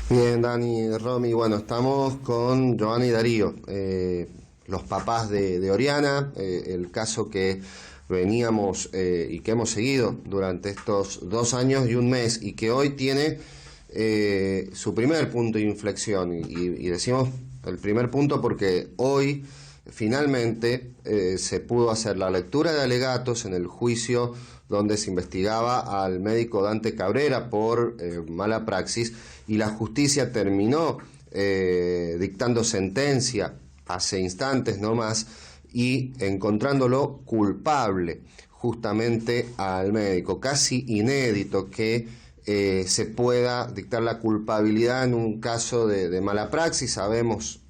Bien, Dani, Romy, bueno, estamos con Giovanna y Darío, los papás de Oriana, el caso que veníamos y que hemos seguido durante estos 2 años y un mes y que hoy tiene su primer punto de inflexión y decimos el primer punto porque hoy finalmente se pudo hacer la lectura de alegatos en el juicio donde se investigaba al médico Dante Cabrera por mala praxis, y la justicia terminó dictando sentencia hace instantes no más y encontrándolo culpable justamente al médico. Casi inédito que se pueda dictar la culpabilidad en un caso de mala praxis. Sabemos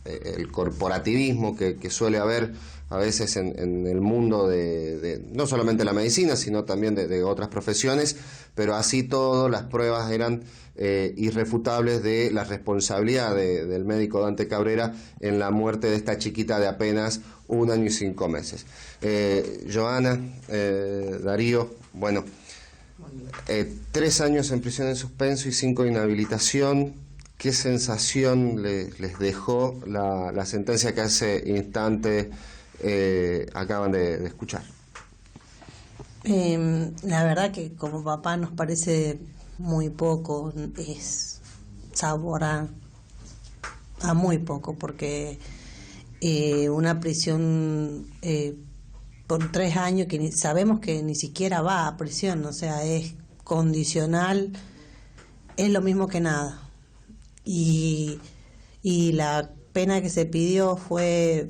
el corporativismo que suele haber a veces en el mundo de no solamente la medicina, sino también de otras profesiones, pero así todo las pruebas eran irrefutables de la responsabilidad del médico Dante Cabrera en la muerte de esta chiquita de apenas 1 año y 5 meses. Giovanna, Darío, bueno, 3 años en prisión en suspenso y 5 de inhabilitación. ¿Qué sensación les dejó la sentencia que hace instante acaban de escuchar? La verdad que como papá nos parece muy poco, es sabor a muy poco, porque una prisión por 3 años que sabemos que ni siquiera va a prisión, o sea, es condicional, es lo mismo que nada. Y la pena que se pidió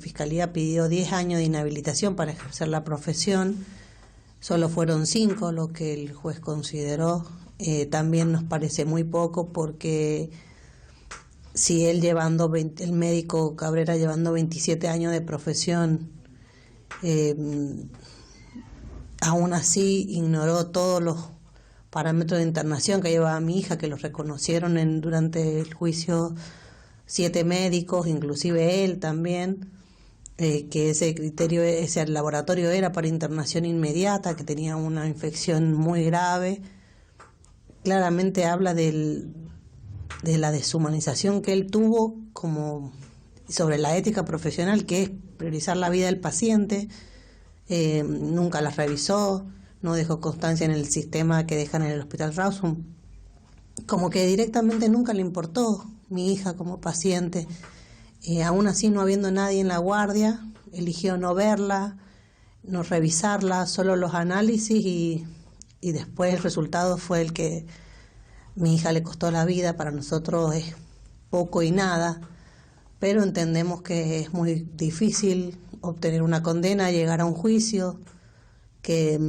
Fiscalía pidió 10 años de inhabilitación para ejercer la profesión, solo fueron 5 lo que el juez consideró. También nos parece muy poco, porque si él el médico Cabrera llevando 27 años de profesión, aún así ignoró todos los parámetros de internación que llevaba mi hija, que los reconocieron durante el juicio 7 médicos, inclusive él también, que ese laboratorio era para internación inmediata, que tenía una infección muy grave. Claramente habla de la deshumanización que él tuvo sobre la ética profesional, que es priorizar la vida del paciente. Nunca la revisó, no dejó constancia en el sistema que dejan en el Hospital Rawson, como que directamente nunca le importó mi hija como paciente. Aún así, no habiendo nadie en la guardia, eligió no verla, no revisarla, solo los análisis, y después el resultado fue el que mi hija le costó la vida. Para nosotros es poco y nada, pero entendemos que es muy difícil obtener una condena, llegar a un juicio, que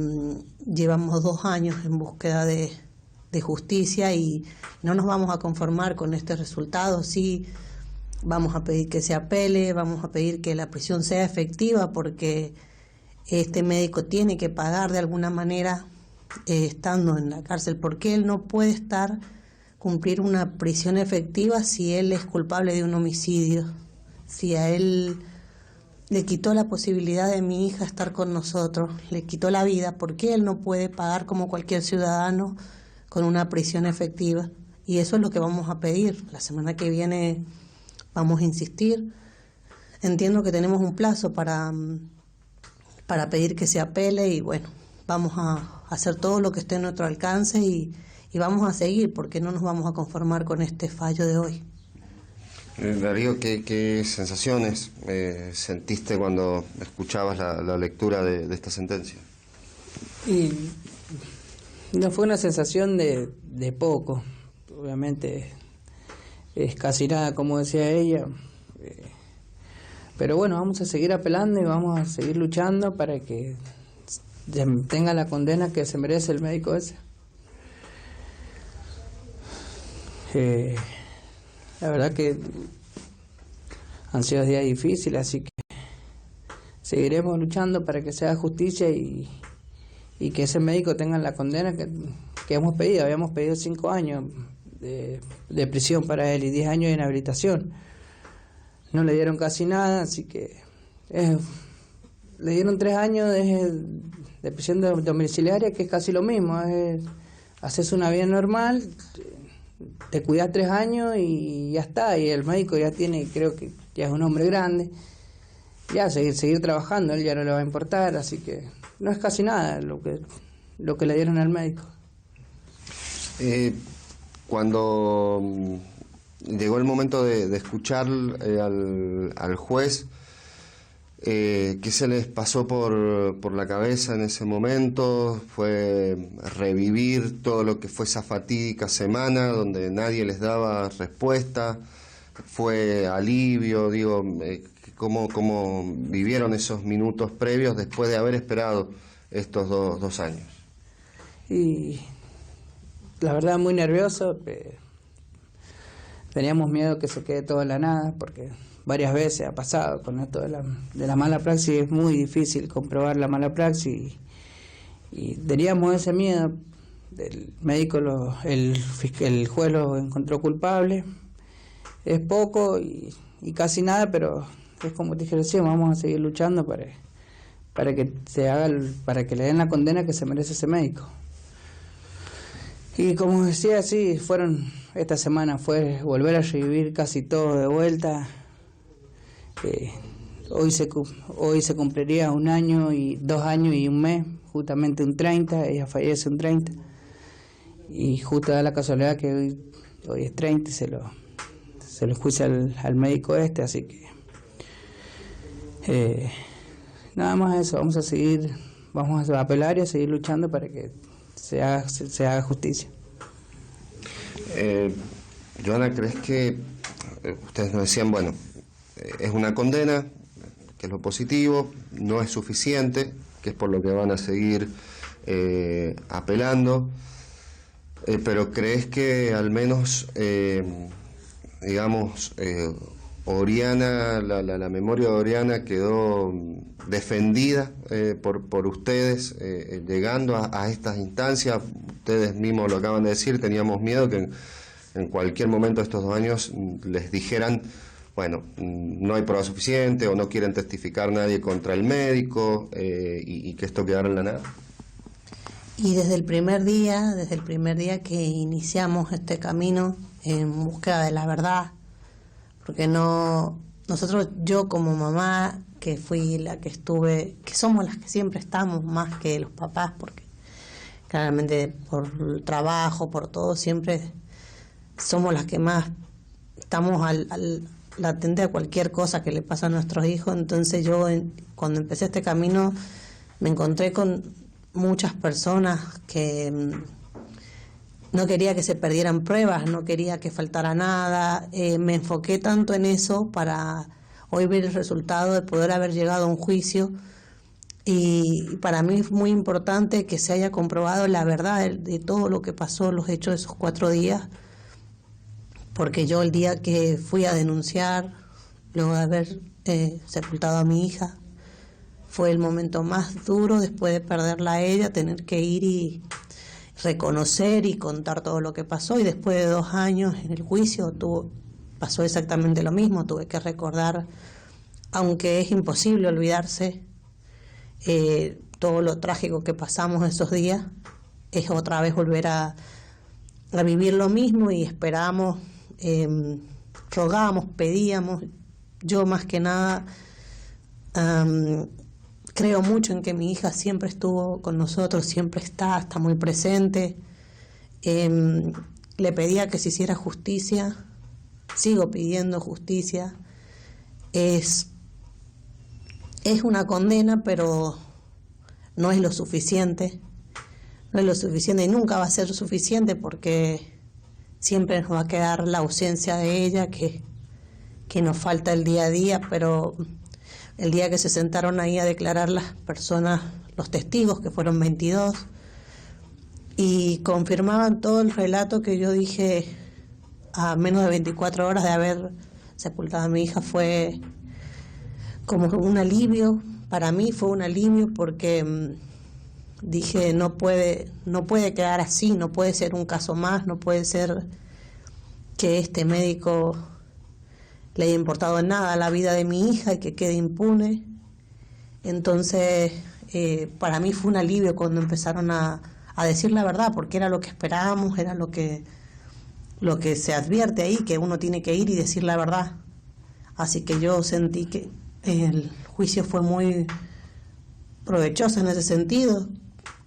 llevamos 2 años en búsqueda de justicia, y no nos vamos a conformar con este resultado. Sí, vamos a pedir que se apele, vamos a pedir que la prisión sea efectiva, porque este médico tiene que pagar de alguna manera estando en la cárcel, porque él no puede cumplir una prisión efectiva si él es culpable de un homicidio, si a él le quitó la posibilidad de mi hija estar con nosotros, le quitó la vida, porque él no puede pagar como cualquier ciudadano con una prisión efectiva. Y eso es lo que vamos a pedir. La semana que viene vamos a insistir. Entiendo que tenemos un plazo para pedir que se apele, y bueno, vamos a hacer todo lo que esté en nuestro alcance, y vamos a seguir, porque no nos vamos a conformar con este fallo de hoy. Darío, ¿qué sensaciones sentiste cuando escuchabas la lectura de esta sentencia? Y no fue una sensación de poco, obviamente es casi nada, como decía ella, pero bueno, vamos a seguir apelando y vamos a seguir luchando para que tenga la condena que se merece el médico ese. La verdad que han sido días difíciles, así que seguiremos luchando para que sea justicia y que ese médico tenga la condena que hemos pedido. Habíamos pedido 5 años de prisión para él y 10 años de inhabilitación. No le dieron casi nada, así que le dieron 3 años de prisión domiciliaria, que es casi lo mismo, es hacerse una vida normal, te cuidas 3 años y ya está, y el médico ya tiene, creo que ya es un hombre grande, ya seguir trabajando, él ya no le va a importar, así que no es casi nada lo que le dieron al médico. Cuando llegó el momento de escuchar al juez, ¿qué se les pasó por la cabeza en ese momento? ¿Fue revivir todo lo que fue esa fatídica semana donde nadie les daba respuesta? ¿Fue alivio? Digo, ¿cómo vivieron esos minutos previos después de haber esperado estos dos años? Y la verdad muy nervioso, teníamos miedo que se quede todo en la nada, porque varias veces ha pasado con esto de la mala praxis, es muy difícil comprobar la mala praxis y teníamos ese miedo. El médico, el juez lo encontró culpable, es poco y casi nada, pero es como te dije recién, vamos a seguir luchando para que se haga, para que le den la condena que se merece ese médico. Y como decía, sí, esta semana fue volver a revivir casi todo de vuelta. Hoy se cumpliría 1 año y 2 años y 1 mes, justamente un 30, ella fallece un 30. Y justo da la casualidad que hoy es 30 y se lo enjuicia al médico así que nada más eso, vamos a apelar y a seguir luchando para que se haga justicia. Joana, ¿crees que ustedes nos decían, bueno, es una condena, que es lo positivo, no es suficiente, que es por lo que van a seguir apelando, pero crees que al menos, Oriana, la memoria de Oriana quedó defendida por ustedes, llegando a estas instancias? Ustedes mismos lo acaban de decir, teníamos miedo que en cualquier momento de estos 2 años les dijeran, bueno, no hay prueba suficiente o no quieren testificar nadie contra el médico, y que esto quedara en la nada. Y desde el primer día que iniciamos este camino en búsqueda de la verdad, porque yo como mamá, que fui la que estuve, que somos las que siempre estamos más que los papás, porque claramente por el trabajo, por todo, siempre somos las que más estamos latente a cualquier cosa que le pasa a nuestros hijos. Entonces yo cuando empecé este camino me encontré con muchas personas que no quería que se perdieran pruebas, no quería que faltara nada. Me enfoqué tanto en eso para hoy ver el resultado de poder haber llegado a un juicio, y para mí es muy importante que se haya comprobado la verdad de todo lo que pasó, los hechos de esos 4 días, porque yo el día que fui a denunciar, luego de haber sepultado a mi hija, fue el momento más duro después de perderla a ella, tener que ir y reconocer y contar todo lo que pasó. Y después de 2 años en el juicio pasó exactamente lo mismo, tuve que recordar, aunque es imposible olvidarse todo lo trágico que pasamos esos días, es otra vez volver a vivir lo mismo, y esperamos, rogábamos, pedíamos. Yo más que nada creo mucho en que mi hija siempre estuvo con nosotros, siempre está muy presente. Le pedía que se hiciera justicia, sigo pidiendo justicia. Es una condena, pero no es lo suficiente. No es lo suficiente y nunca va a ser suficiente, porque siempre nos va a quedar la ausencia de ella, que nos falta el día a día. Pero el día que se sentaron ahí a declarar las personas, los testigos, que fueron 22, y confirmaban todo el relato que yo dije a menos de 24 horas de haber sepultado a mi hija, fue como un alivio. Para mí fue un alivio, porque dije, no puede quedar así, no puede ser un caso más, no puede ser que este médico le haya importado en nada la vida de mi hija y que quede impune. Entonces, para mí fue un alivio cuando empezaron a decir la verdad, porque era lo que esperábamos, era lo que lo que se advierte ahí, que uno tiene que ir y decir la verdad. Así que yo sentí que el juicio fue muy provechoso en ese sentido.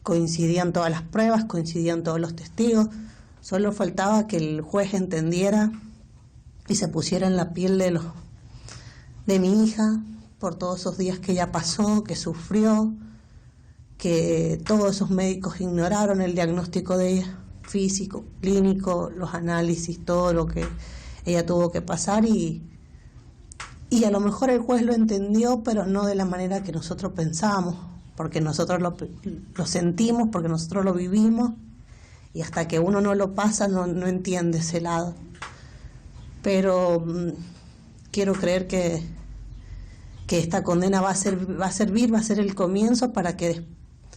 Coincidían todas las pruebas, coincidían todos los testigos. Solo faltaba que el juez entendiera y se pusiera en la piel de mi hija por todos esos días que ella pasó, que sufrió, que todos esos médicos ignoraron el diagnóstico de ella, físico, clínico, los análisis, todo lo que ella tuvo que pasar y a lo mejor el juez lo entendió, pero no de la manera que nosotros pensábamos, porque nosotros lo sentimos, porque nosotros lo vivimos y hasta que uno no lo pasa no entiende ese lado. Pero quiero creer que esta condena va a servir, va a ser el comienzo para que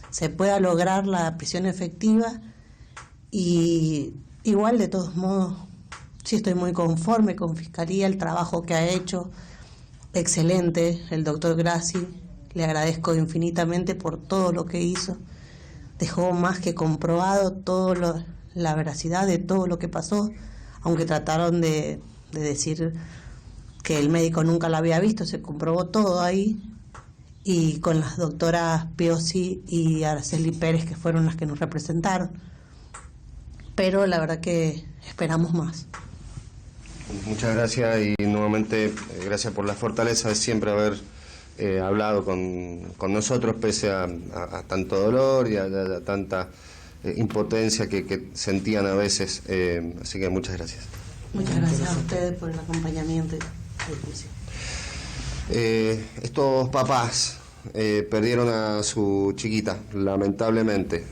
se pueda lograr la prisión efectiva. Y igual, de todos modos, sí estoy muy conforme con Fiscalía, el trabajo que ha hecho, excelente, el doctor Grassi, le agradezco infinitamente por todo lo que hizo. Dejó más que comprobado la veracidad de todo lo que pasó, aunque trataron de decir que el médico nunca la había visto, se comprobó todo ahí, y con las doctoras Piozzi y Araceli Pérez, que fueron las que nos representaron. Pero la verdad que esperamos más. Muchas gracias y nuevamente gracias por la fortaleza de siempre haber hablado con nosotros pese a tanto dolor y a tanta impotencia que sentían a veces. Así que muchas gracias. Muchas gracias a ustedes por el acompañamiento y el juicio. Estos papás perdieron a su chiquita, lamentablemente.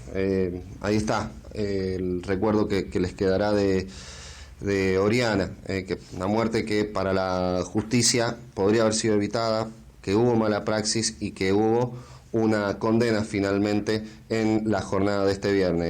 Ahí está el recuerdo que les quedará de Oriana, una muerte que para la justicia podría haber sido evitada, que hubo mala praxis y que hubo una condena finalmente en la jornada de este viernes.